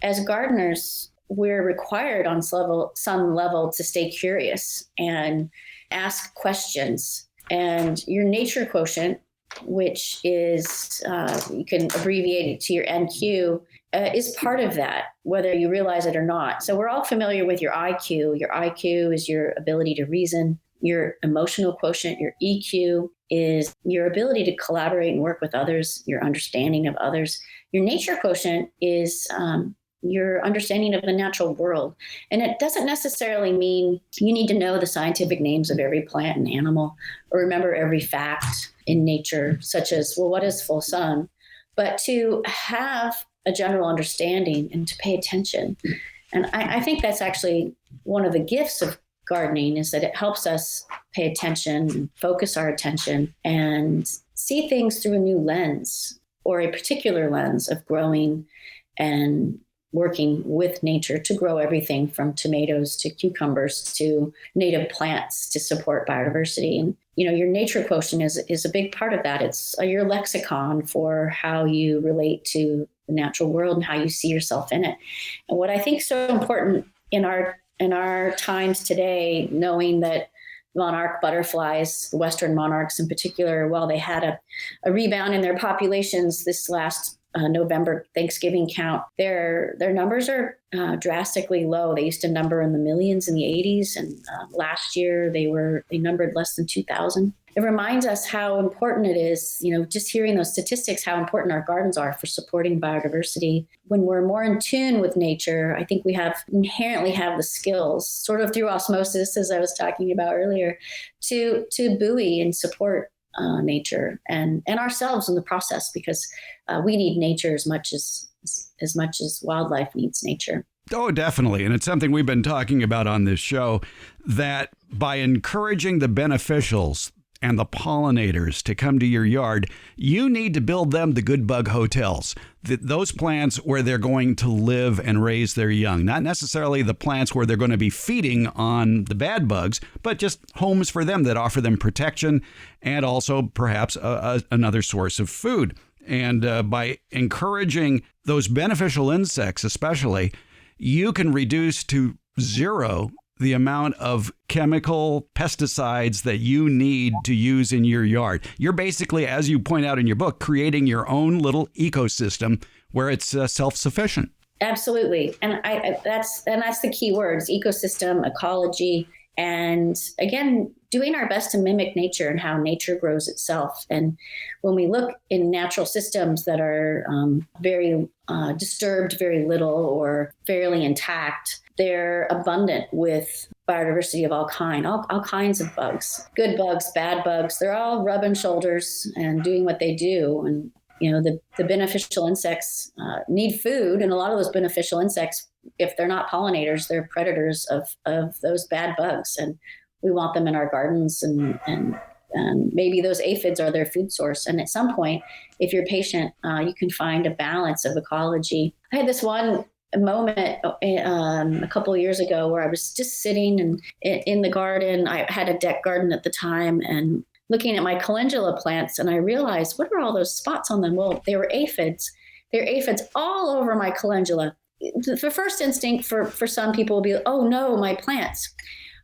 as gardeners, we're required on some level to stay curious and ask questions. And your nature quotient, which is, you can abbreviate it to your NQ, is part of that, whether you realize it or not. So we're all familiar with your IQ. Your IQ is your ability to reason. Your emotional quotient, your EQ, is your ability to collaborate and work with others, your understanding of others. Your nature quotient is your understanding of the natural world. And it doesn't necessarily mean you need to know the scientific names of every plant and animal or remember every fact in nature, such as, well, what is full sun? But to have a general understanding and to pay attention. And I think that's actually one of the gifts of gardening, is that it helps us pay attention and focus our attention and see things through a new lens, or a particular lens of growing and working with nature to grow everything from tomatoes to cucumbers to native plants to support biodiversity. And, your nature quotient is a big part of that. It's your lexicon for how you relate to the natural world and how you see yourself in it. And what I think is so important in our times today, knowing that monarch butterflies, the Western monarchs in particular, while they had a rebound in their populations this last November Thanksgiving count, their numbers are drastically low. They used to number in the millions in the 80s, and last year they numbered less than 2,000. It reminds us how important it is, just hearing those statistics, how important our gardens are for supporting biodiversity. When we're more in tune with nature, I think we inherently have the skills, sort of through osmosis, as I was talking about earlier, to buoy and support nature and ourselves in the process, because we need nature as much as wildlife needs nature. Oh, definitely. And it's something we've been talking about on this show, that by encouraging the beneficials and the pollinators to come to your yard, you need to build them the good bug hotels, those plants where they're going to live and raise their young, not necessarily the plants where they're going to be feeding on the bad bugs, but just homes for them that offer them protection and also perhaps another source of food. And by encouraging those beneficial insects, especially, you can reduce to zero the amount of chemical pesticides that you need to use in your yard. You're basically, as you point out in your book, creating your own little ecosystem where it's self-sufficient. Absolutely. And that's the key words: ecosystem, ecology, and again, doing our best to mimic nature and how nature grows itself. And when we look in natural systems that are very disturbed very little or fairly intact, they're abundant with biodiversity of all kinds of bugs, good bugs, bad bugs. They're all rubbing shoulders and doing what they do. And, the beneficial insects need food. And a lot of those beneficial insects, if they're not pollinators, they're predators of those bad bugs. And we want them in our gardens, and maybe those aphids are their food source. And at some point, if you're patient, you can find a balance of ecology. I had this one moment a couple of years ago where I was just sitting in the garden. I had a deck garden at the time, and looking at my calendula plants, and I realized, what are all those spots on them? Well, they were aphids. There are aphids all over my calendula. The first instinct for some people will be, oh no, my plants.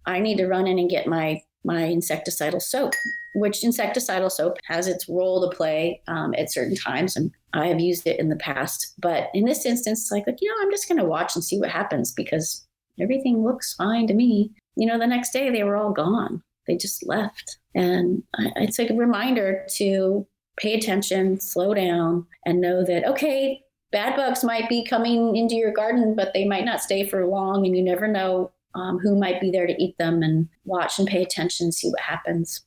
I need to run in and get my insecticidal soap, which insecticidal soap has its role to play at certain times. And I have used it in the past. But in this instance, it's like, I'm just going to watch and see what happens, because everything looks fine to me. The next day they were all gone. They just left. And it's like a reminder to pay attention, slow down, and know that, okay, bad bugs might be coming into your garden, but they might not stay for long. And you never know who might be there to eat them, and watch and pay attention, see what happens.